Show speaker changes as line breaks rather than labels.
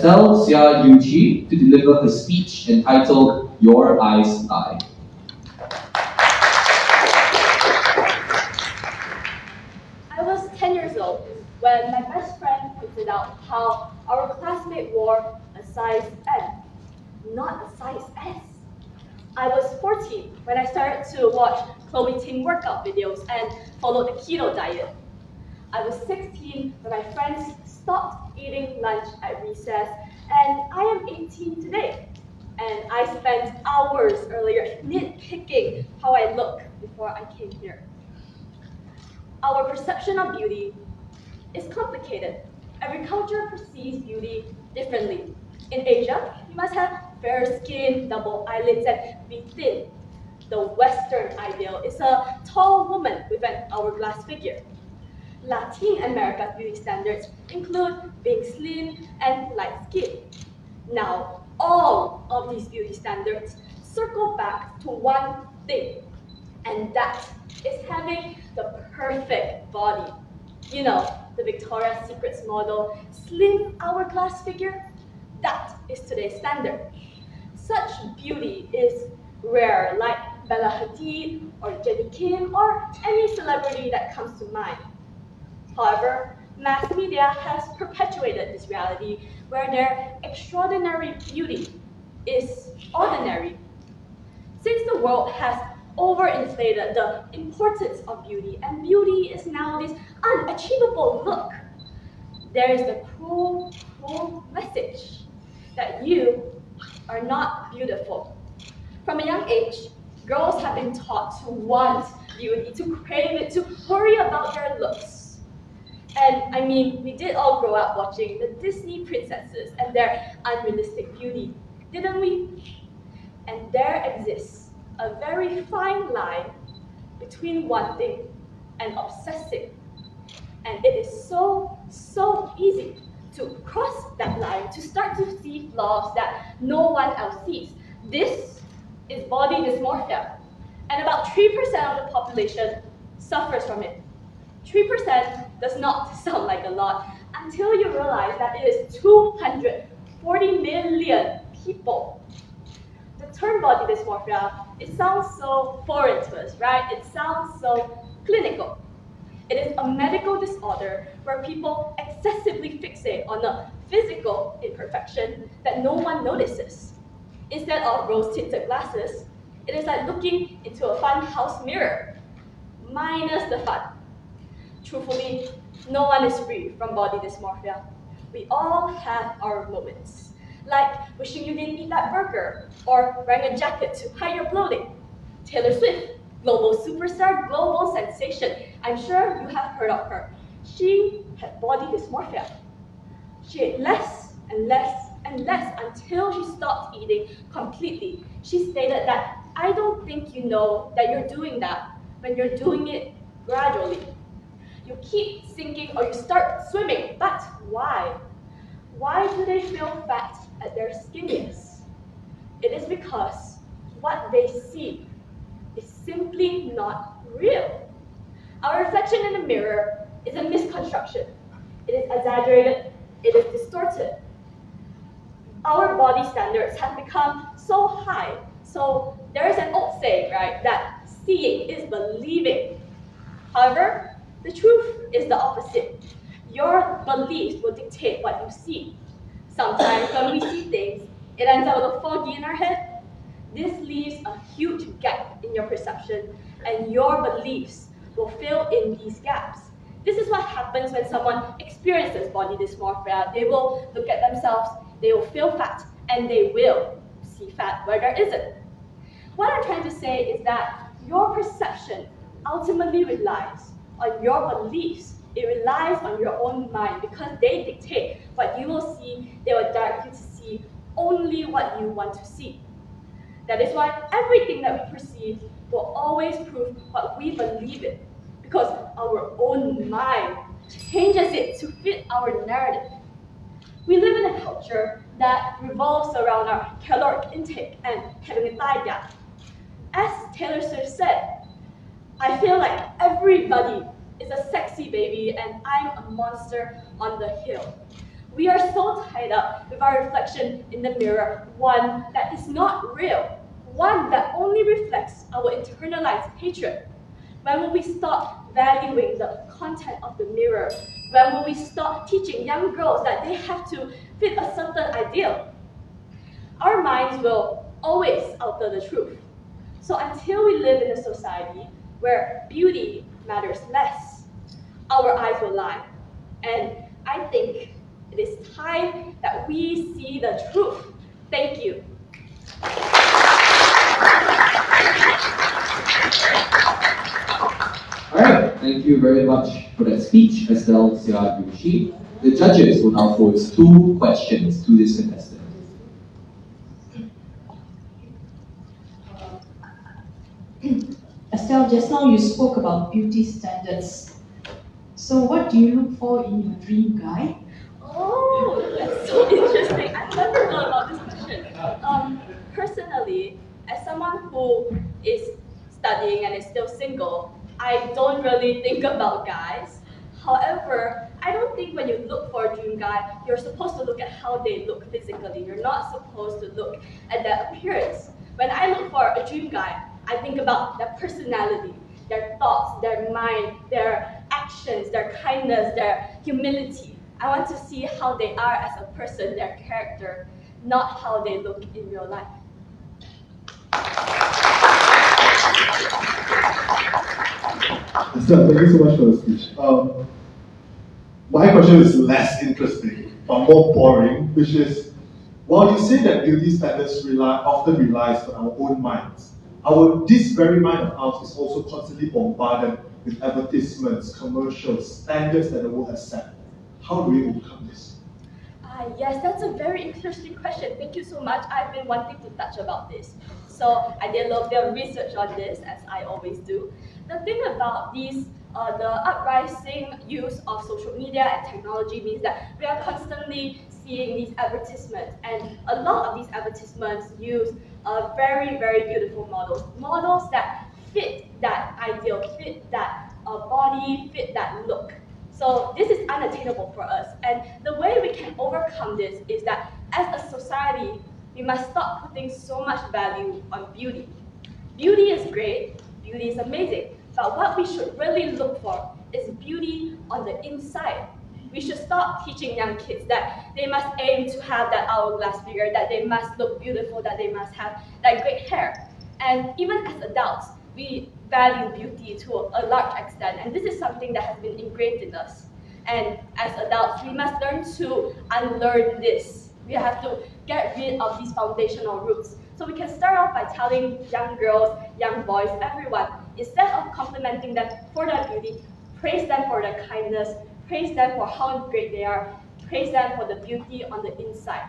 Estelle Xia Yuqi to deliver her speech entitled Your Eyes Lie.
I was 10 years old when my best friend pointed out how our classmate wore a size M, not a size S. I was 14 when I started to watch Chloe Ting workout videos and follow the keto diet. I was 16 when my friends stopped eating lunch at recess, and I am 18 today. And I spent hours earlier nitpicking how I look before I came here. Our perception of beauty is complicated. Every culture perceives beauty differently. In Asia, you must have fair skin, double eyelids, and be thin. The Western ideal is a tall woman with an hourglass figure. Latin America's beauty standards include being slim and light skin. Now, all of these beauty standards circle back to one thing, and that is having the perfect body. You know, the Victoria's Secret's model, slim hourglass figure, that is today's standard. Such beauty is rare, like Bella Hadid or Jennie Kim or any celebrity that comes to mind. However, mass media has perpetuated this reality where their extraordinary beauty is ordinary. Since the world has overinflated the importance of beauty, and beauty is now this unachievable look, there is the cruel, cruel message that you are not beautiful. From a young age, girls have been taught to want beauty, to crave it, to worry about their looks. And I mean, we did all grow up watching the Disney princesses and their unrealistic beauty, didn't we? And there exists a very fine line between wanting and obsessing. And it is so, so easy to cross that line, to start to see flaws that no one else sees. This is body dysmorphia. And about 3% of the population suffers from it. 3% does not sound like a lot until you realize that it is 240 million people. The term body dysmorphia, it sounds so foreign to us, right? It sounds so clinical. It is a medical disorder where people excessively fixate on a physical imperfection that no one notices. Instead of rose-tinted glasses, it is like looking into a fun house mirror, minus the fun. Truthfully, no one is free from body dysmorphia. We all have our moments, like wishing you didn't eat that burger, or wearing a jacket to hide your bloating. Taylor Swift, global superstar, global sensation. I'm sure you have heard of her. She had body dysmorphia. She ate less and less and less until she stopped eating completely. She stated that, I don't think you know that you're doing that when you're doing it gradually. You keep sinking or you start swimming, but why? Why do they feel fat at their skinniest? It is because what they see is simply not real. Our reflection in the mirror is a misconstruction. It is exaggerated, it is distorted. Our body standards have become so high. So there is an old saying, right, that seeing is believing. However, the truth is the opposite. Your beliefs will dictate what you see. Sometimes when we see things, it ends up a little foggy in our head. This leaves a huge gap in your perception, and your beliefs will fill in these gaps. This is what happens when someone experiences body dysmorphia. They will look at themselves, they will feel fat, and they will see fat where there isn't. What I'm trying to say is that your perception ultimately relies on your beliefs. It relies on your own mind because they dictate what you will see. They will direct you to see only what you want to see. That is why everything that we perceive will always prove what we believe in, because our own mind changes it to fit our narrative. We live in a culture that revolves around our caloric intake and having a thigh gap. As Taylor Swift said, I feel like everybody is a sexy baby and I'm a monster on the hill. We are so tied up with our reflection in the mirror, one that is not real, one that only reflects our internalized hatred. When will we stop valuing the content of the mirror? When will we stop teaching young girls that they have to fit a certain ideal? Our minds will always alter the truth. So until we live in a society where beauty matters less, our eyes will lie. And I think it is time that we see the truth. Thank you.
Alright, thank you very much for that speech, Estelle Siaguchi. The judges will now pose 2 questions to this contestant.
Estelle, just now you spoke about beauty standards. So what do you look for in your dream guy?
Oh, that's so interesting. I've never thought about this question. Personally, as someone who is studying and is still single, I don't really think about guys. However, I don't think when you look for a dream guy, you're supposed to look at how they look physically. You're not supposed to look at their appearance. When I look for a dream guy, I think about their personality, their thoughts, their mind, their actions, their kindness, their humility. I want to see how they are as a person, their character, not how they look in real life.
Estelle, thank you so much for the speech. My question is less interesting, but more boring, which is, while you say that beauty standards often relies on our own minds, this very mind of ours is also constantly bombarded with advertisements, commercials, standards that the world has set. How do we overcome this?
Yes, that's a very interesting question. Thank you so much. I've been wanting to touch about this. So I did a little bit of research on this, as I always do. The thing about these, the uprising use of social media and technology means that we are constantly seeing these advertisements, and a lot of these advertisements use very, very beautiful models that fit that ideal, fit that body, fit that look. So this is unattainable for us. And the way we can overcome this is that as a society, we must stop putting so much value on beauty. Beauty is great, beauty is amazing, but what we should really look for is beauty on the inside. We should stop teaching young kids that they must aim to have that hourglass figure, that they must look beautiful, that they must have that great hair. And even as adults, we value beauty to a large extent, and this is something that has been ingrained in us. And as adults, we must learn to unlearn this. We have to get rid of these foundational roots. So we can start off by telling young girls, young boys, everyone, instead of complimenting them for their beauty, praise them for their kindness, praise them for how great they are, praise them for the beauty on the inside.